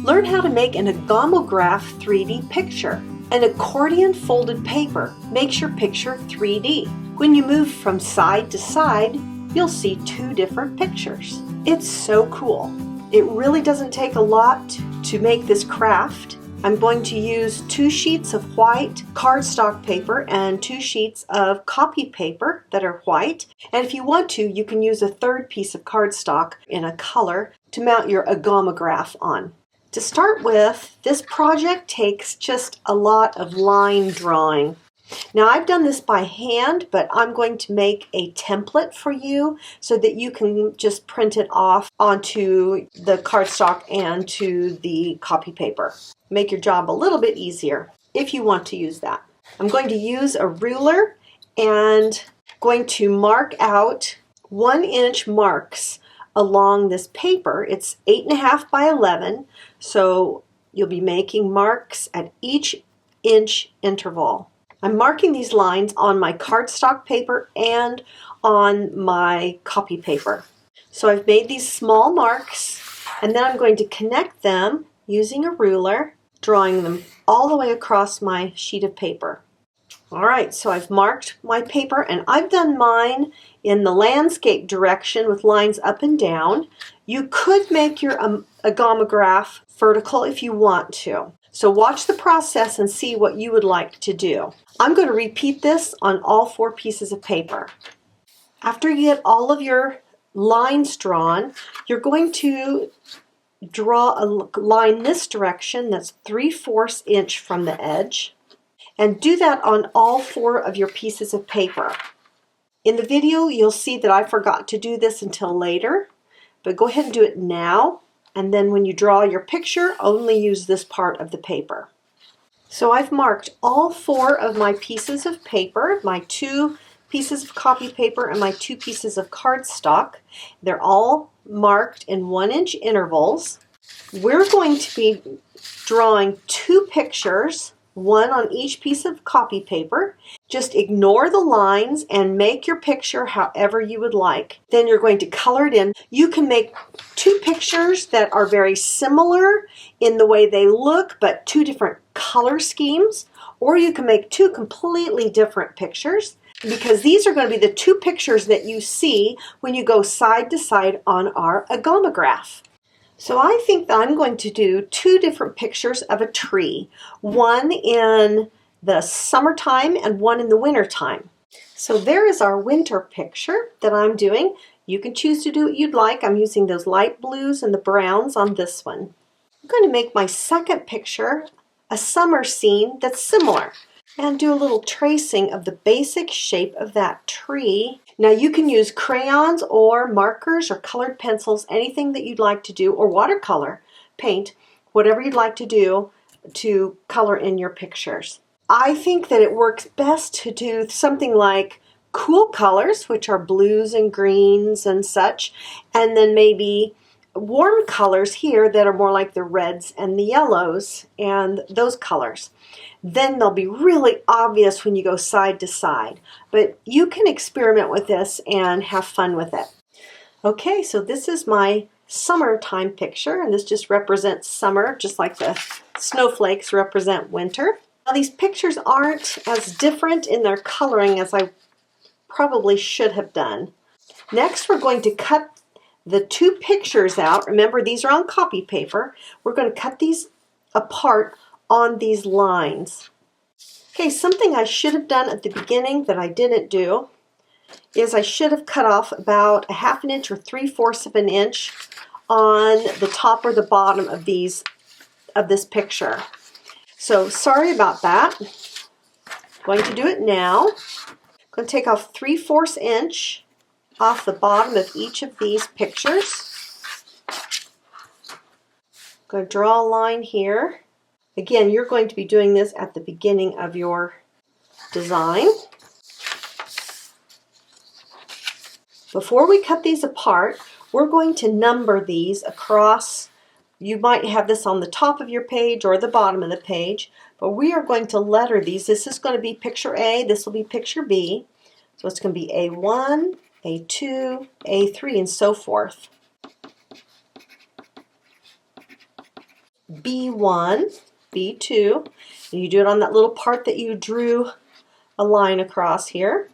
Learn how to make an Agamograph 3D picture. An accordion folded paper makes your picture 3D. When you move from side to side, you'll see two different pictures. It's so cool. It really doesn't take a lot to make this craft. I'm going to use 2 sheets of white cardstock paper and 2 sheets of copy paper that are white. And if you want to, you can use a third piece of cardstock in a color to mount your Agamograph on. To start with, this project takes just a lot of line drawing. Now I've done this by hand, but I'm going to make a template for you so that you can just print it off onto the cardstock and to the copy paper. Make your job a little bit easier if you want to use that. I'm going to use a ruler and going to mark out 1-inch marks along this paper. It's 8.5 by 11, so you'll be making marks at each inch interval. I'm marking these lines on my cardstock paper and on my copy paper. So I've made these small marks, and then I'm going to connect them using a ruler, drawing them all the way across my sheet of paper. Alright, so I've marked my paper, and I've done mine in the landscape direction with lines up and down. You could make your Agamograph vertical if you want to. So watch the process and see what you would like to do. I'm going to repeat this on all 4 pieces of paper. After you get all of your lines drawn, you're going to draw a line this direction that's 3/4 inch from the edge. And do that on all 4 of your pieces of paper. In the video, you'll see that I forgot to do this until later, but go ahead and do it now. And then when you draw your picture, only use this part of the paper. So I've marked all 4 of my pieces of paper, my 2 pieces of copy paper and my 2 pieces of cardstock. They're all marked in 1-inch intervals. We're going to be drawing 2 pictures, one on each piece of copy paper. Just ignore the lines and make your picture however you would like. Then you're going to color it in. You can make 2 pictures that are very similar in the way they look, but 2 different color schemes. Or you can make 2 completely different pictures, because these are going to be the 2 pictures that you see when you go side to side on our Agamograph. So I think that I'm going to do 2 different pictures of a tree, one in the summertime and one in the wintertime. So there is our winter picture that I'm doing. You can choose to do what you'd like. I'm using those light blues and the browns on this one. I'm going to make my second picture a summer scene that's similar and do a little tracing of the basic shape of that tree. Now you can use crayons or markers or colored pencils, anything that you'd like to do, or watercolor paint, whatever you'd like to do to color in your pictures. I think that it works best to do something like cool colors, which are blues and greens and such, and then maybe warm colors here that are more like the reds and the yellows and those colors. Then they'll be really obvious when you go side to side. But you can experiment with this and have fun with it. Okay, so this is my summertime picture, and this just represents summer, just like the snowflakes represent winter. Now these pictures aren't as different in their coloring as I probably should have done. Next, we're going to cut the 2 pictures out. Remember, these are on copy paper. We're going to cut these apart on these lines. Okay, something I should have done at the beginning that I didn't do is I should have cut off about 1/2 inch or 3/4 inch on the top or the bottom of this picture. So sorry about that. Going to do it now. I'm going to take off 3/4 inch off the bottom of each of these pictures. I'm going to draw a line here. Again, you're going to be doing this at the beginning of your design. Before we cut these apart, we're going to number these across. You might have this on the top of your page or the bottom of the page, but we are going to letter these. This is going to be picture A, this will be picture B. So it's going to be A1, A2, A3, and so forth. B1, B2. And you do it on that little part that you drew a line across here.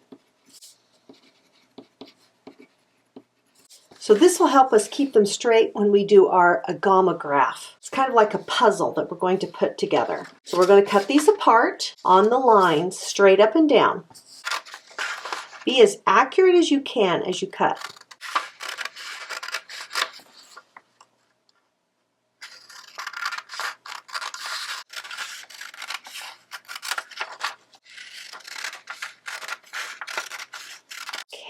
So this will help us keep them straight when we do our Agamograph. It's kind of like a puzzle that we're going to put together. So we're going to cut these apart on the lines, straight up and down. Be as accurate as you can as you cut.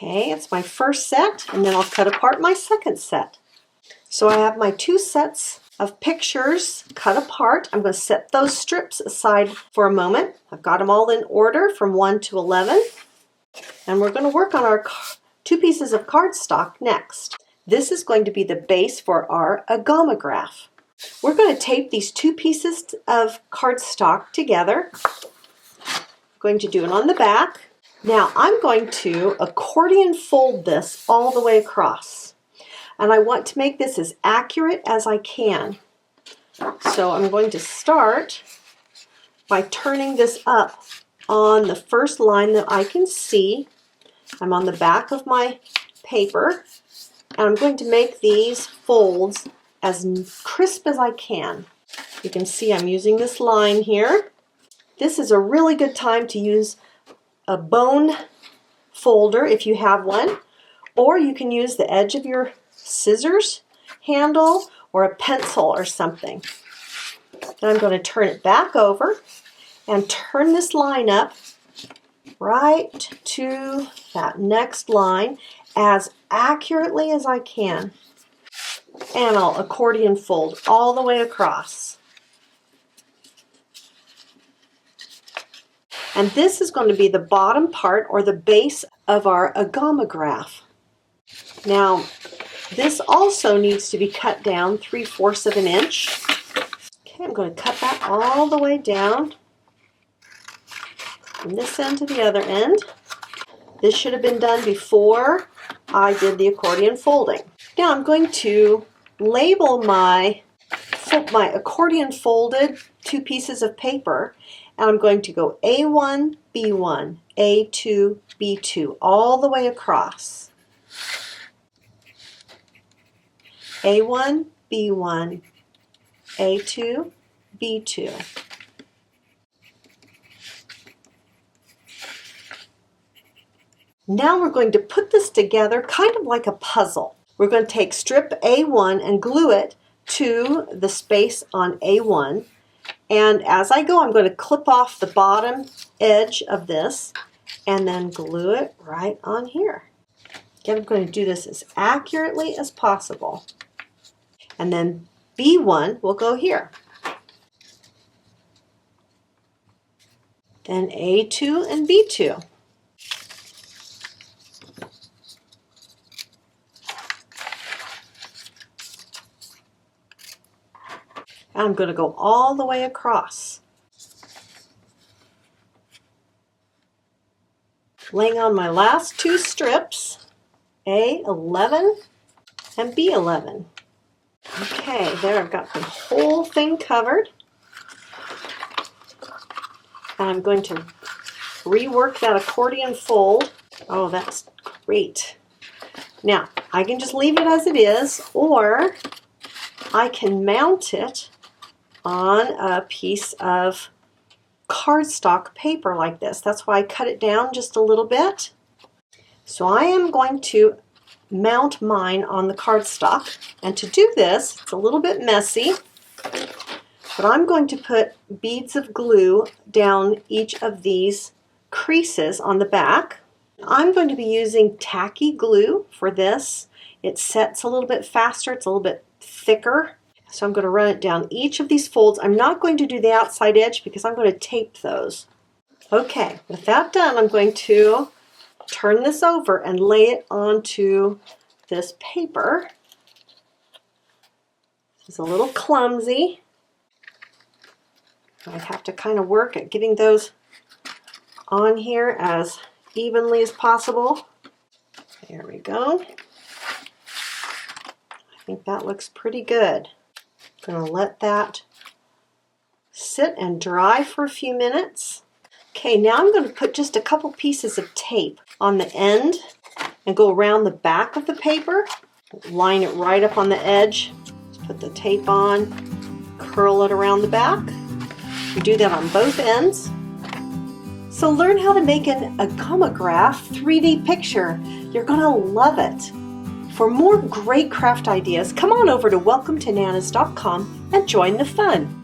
Okay, it's my first set, and then I'll cut apart my second set. So I have my two sets of pictures cut apart. I'm going to set those strips aside for a moment. I've got them all in order from 1 to 11. And we're going to work on our two pieces of cardstock next. This is going to be the base for our Agamograph. We're going to tape these two pieces of cardstock together. I'm going to do it on the back. Now I'm going to accordion fold this all the way across. And I want to make this as accurate as I can. So I'm going to start by turning this up on the first line that I can see. I'm on the back of my paper, and I'm going to make these folds as crisp as I can. You can see I'm using this line here. This is a really good time to use a bone folder if you have one, or you can use the edge of your scissors handle or a pencil or something. Then I'm going to turn it back over and turn this line up right to that next line as accurately as I can. And I'll accordion fold all the way across. And this is going to be the bottom part or the base of our Agamograph. Now, this also needs to be cut down 3/4 of an inch. Okay, I'm going to cut that all the way down from this end to the other end. This should have been done before I did the accordion folding. Now I'm going to label my accordion folded two pieces of paper, and I'm going to go A1, B1, A2, B2, all the way across. A1, B1, A2, B2. Now we're going to put this together kind of like a puzzle. We're going to take strip A1 and glue it to the space on A1. And as I go, I'm going to clip off the bottom edge of this and then glue it right on here. Again, I'm going to do this as accurately as possible. And then B1 will go here. Then A2 and B2. And I'm going to go all the way across. Laying on my last two strips, A11 and B11. Okay, there I've got the whole thing covered. And I'm going to rework that accordion fold. Oh, that's great. Now, I can just leave it as it is, or I can mount it on a piece of cardstock paper like this. That's why I cut it down just a little bit. So I am going to mount mine on the cardstock. And to do this, it's a little bit messy, but I'm going to put beads of glue down each of these creases on the back. I'm going to be using tacky glue for this. It sets a little bit faster, it's a little bit thicker. So I'm going to run it down each of these folds. I'm not going to do the outside edge because I'm going to tape those. Okay, with that done, I'm going to turn this over and lay it onto this paper. It's a little clumsy. I have to kind of work at getting those on here as evenly as possible. There we go. I think that looks pretty good. I'm going to let that sit and dry for a few minutes. Okay, now I'm going to put just a couple pieces of tape on the end and go around the back of the paper. Line it right up on the edge. Just put the tape on, curl it around the back. You do that on both ends. So learn how to make an Agamograph 3D picture. You're going to love it. For more great craft ideas, come on over to welcometonananas.com and join the fun.